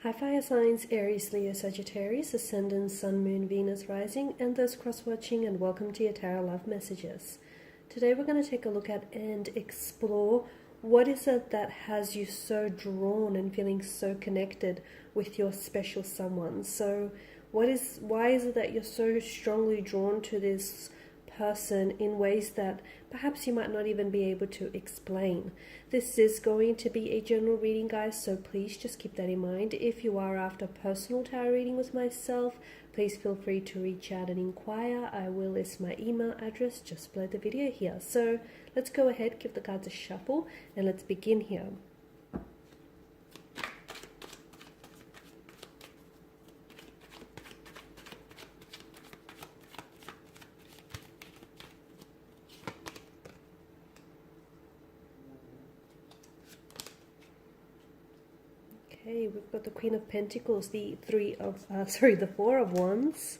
Hi fire signs, Aries, Leo, Sagittarius, Ascendant, Sun, Moon, Venus, Rising, and those cross-watching, and welcome to your Tarot Love Messages. Today we're going to take a look at and explore what is it that has you so drawn and feeling so connected with your special someone. So why is it that you're so strongly drawn to this person in ways that perhaps you might not even be able to explain? This is going to be a general reading, guys, so please just keep that in mind. If you are after personal tarot reading with myself, please feel free to reach out and inquire. I will list my email address just below the video here. So let's go ahead, give the cards a shuffle, and let's begin here. Okay, we've got the Queen of Pentacles, the Four of Wands,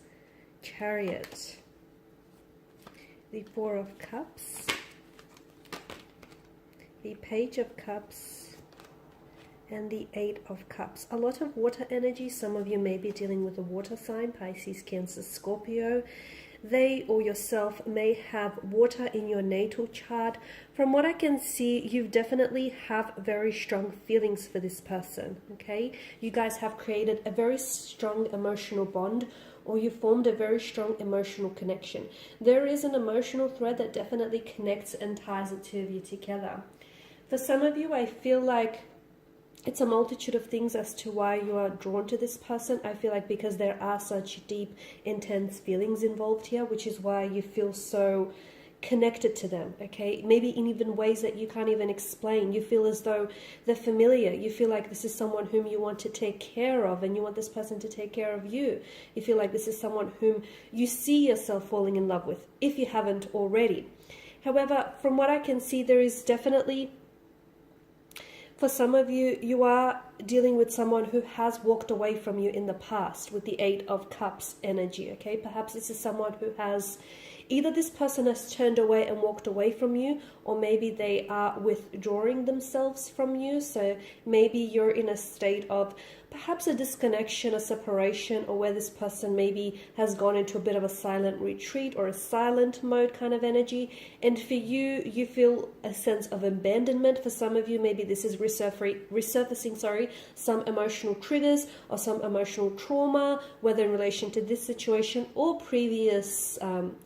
Chariot, the Four of Cups, the Page of Cups, and the Eight of Cups. A lot of water energy. Some of you may be dealing with a water sign, Pisces, Cancer, Scorpio. They or yourself may have water in your natal chart. From what I can see, you definitely have very strong feelings for this person, okay? You guys have created a very strong emotional bond, or you formed a very strong emotional connection. There is an emotional thread that definitely connects and ties the two of you together. For some of you, I feel like it's a multitude of things as to why you are drawn to this person. I feel like because there are such deep, intense feelings involved here, which is why you feel so connected to them, okay? Maybe in even ways that you can't even explain. You feel as though they're familiar. You feel like this is someone whom you want to take care of, and you want this person to take care of you. You feel like this is someone whom you see yourself falling in love with, if you haven't already. However, from what I can see, there is definitely, for some of you, you are dealing with someone who has walked away from you in the past with the Eight of Cups energy, okay? Perhaps this is someone who has, either this person has turned away and walked away from you, or maybe they are withdrawing themselves from you. So maybe you're in a state of perhaps a disconnection, a separation, or where this person maybe has gone into a bit of a silent retreat or a silent mode kind of energy. And for you, you feel a sense of abandonment. For some of you, maybe this is resurfacing some emotional triggers or some emotional trauma, whether in relation to this situation or previous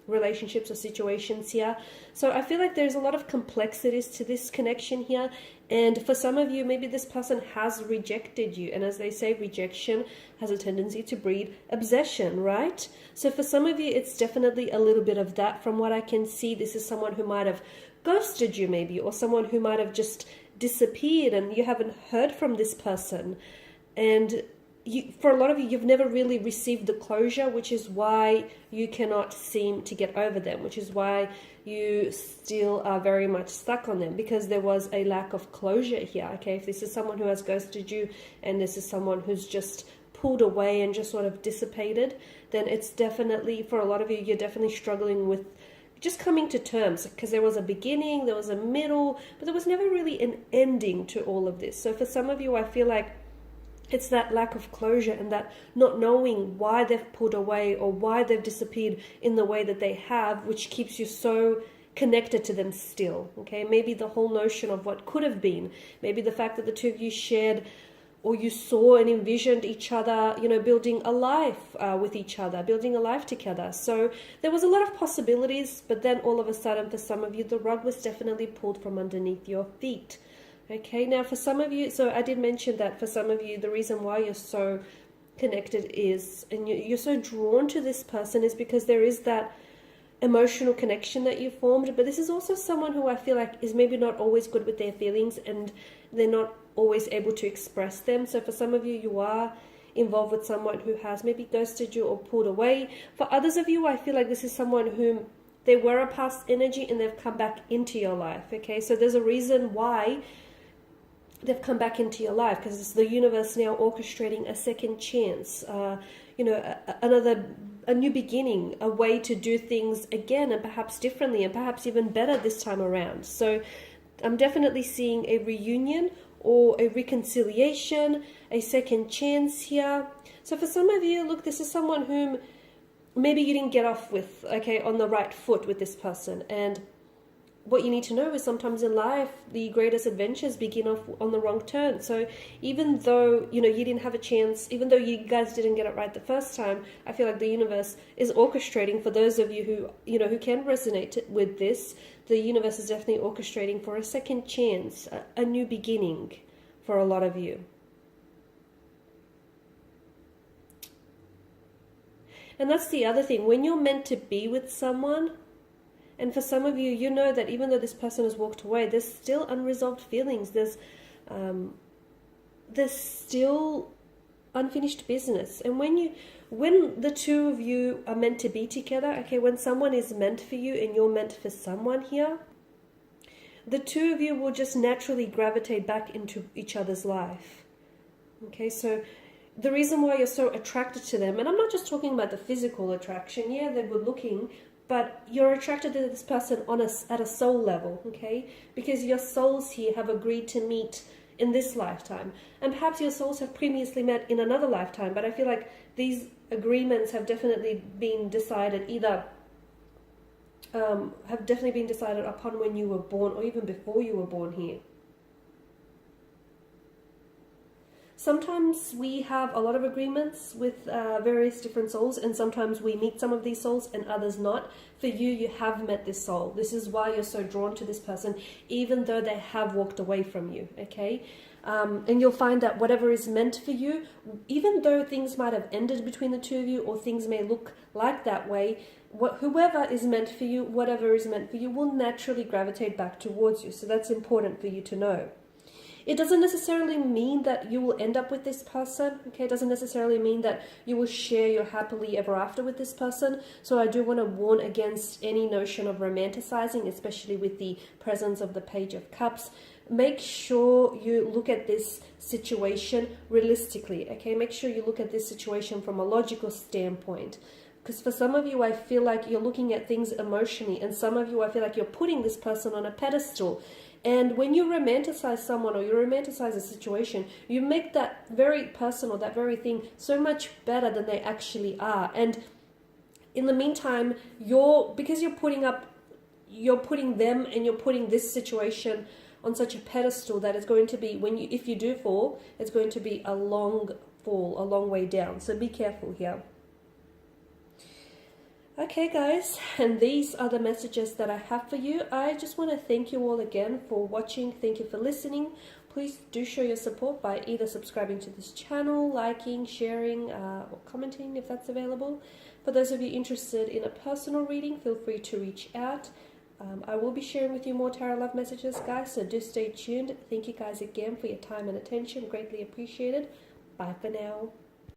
relationships or situations here. So I feel like there's a lot of complexities to this connection here. And for some of you, maybe this person has rejected you. And as they say, rejection has a tendency to breed obsession, right? So for some of you, it's definitely a little bit of that. From what I can see, this is someone who might have ghosted you maybe, or someone who might have just disappeared and you haven't heard from this person. And for a lot of you, you've never really received the closure, which is why you cannot seem to get over them, which is why you still are very much stuck on them, because there was a lack of closure here, okay? If this is someone who has ghosted you and this is someone who's just pulled away and just sort of dissipated, then it's definitely, for a lot of you, you're definitely struggling with just coming to terms, because there was a beginning, there was a middle, but there was never really an ending to all of this. So for some of you, I feel like it's that lack of closure and that not knowing why they've pulled away or why they've disappeared in the way that they have, which keeps you so connected to them still, okay? Maybe the whole notion of what could have been, maybe the fact that the two of you shared, or you saw and envisioned each other, you know, building a life with each other, building a life together. So there was a lot of possibilities, but then all of a sudden, for some of you, the rug was definitely pulled from underneath your feet. Okay, now for some of you, so I did mention that for some of you, the reason why you're so connected is, and you're so drawn to this person, is because there is that emotional connection that you formed. But this is also someone who I feel like is maybe not always good with their feelings, and they're not always able to express them. So for some of you, you are involved with someone who has maybe ghosted you or pulled away. For others of you, I feel like this is someone whom they were a past energy and they've come back into your life, okay? So there's a reason why they've come back into your life, because it's the universe now orchestrating a second chance, you know, a new beginning, a way to do things again, and perhaps differently, and perhaps even better this time around. So I'm definitely seeing a reunion or a reconciliation, a second chance here. So for some of you, look, this is someone whom maybe you didn't get off with, okay, on the right foot with this person. And what you need to know is sometimes in life, the greatest adventures begin off on the wrong turn. So even though, you didn't have a chance, even though you guys didn't get it right the first time, I feel like the universe is orchestrating for those of you who, who can resonate with this. The universe is definitely orchestrating for a second chance, a new beginning for a lot of you. And that's the other thing. When you're meant to be with someone, and for some of you, you know that even though this person has walked away, there's still unresolved feelings. There's still unfinished business. And when the two of you are meant to be together, okay, when someone is meant for you and you're meant for someone here, the two of you will just naturally gravitate back into each other's life. Okay, so the reason why you're so attracted to them, and I'm not just talking about the physical attraction, yeah, they're good looking, but you're attracted to this person at a soul level, okay? Because your souls here have agreed to meet in this lifetime. And perhaps your souls have previously met in another lifetime, but I feel like these agreements have definitely been decided upon when you were born or even before you were born here. Sometimes we have a lot of agreements with various different souls, and sometimes we meet some of these souls and others not. For you, you have met this soul. This is why you're so drawn to this person, even though they have walked away from you, okay? And you'll find that whatever is meant for you, even though things might have ended between the two of you, or things may look like that way, whoever is meant for you, whatever is meant for you, will naturally gravitate back towards you. So that's important for you to know. It doesn't necessarily mean that you will end up with this person, okay? It doesn't necessarily mean that you will share your happily ever after with this person. So I do want to warn against any notion of romanticizing, especially with the presence of the Page of Cups. Make sure you look at this situation realistically, okay? Make sure you look at this situation from a logical standpoint. Because for some of you, I feel like you're looking at things emotionally, and some of you, I feel like you're putting this person on a pedestal. And when you romanticize someone or you romanticize a situation, you make that very person or that very thing so much better than they actually are. And in the meantime, because you're putting them and you're putting this situation on such a pedestal that it's going to be, if you do fall, it's going to be a long fall, a long way down. So be careful here. Okay guys, and these are the messages that I have for you. I just want to thank you all again for watching. Thank you for listening. Please do show your support by either subscribing to this channel, liking, sharing, or commenting if that's available. For those of you interested in a personal reading, feel free to reach out. I will be sharing with you more tarot love messages, guys, so do stay tuned. Thank you guys again for your time and attention. Greatly appreciated. Bye for now.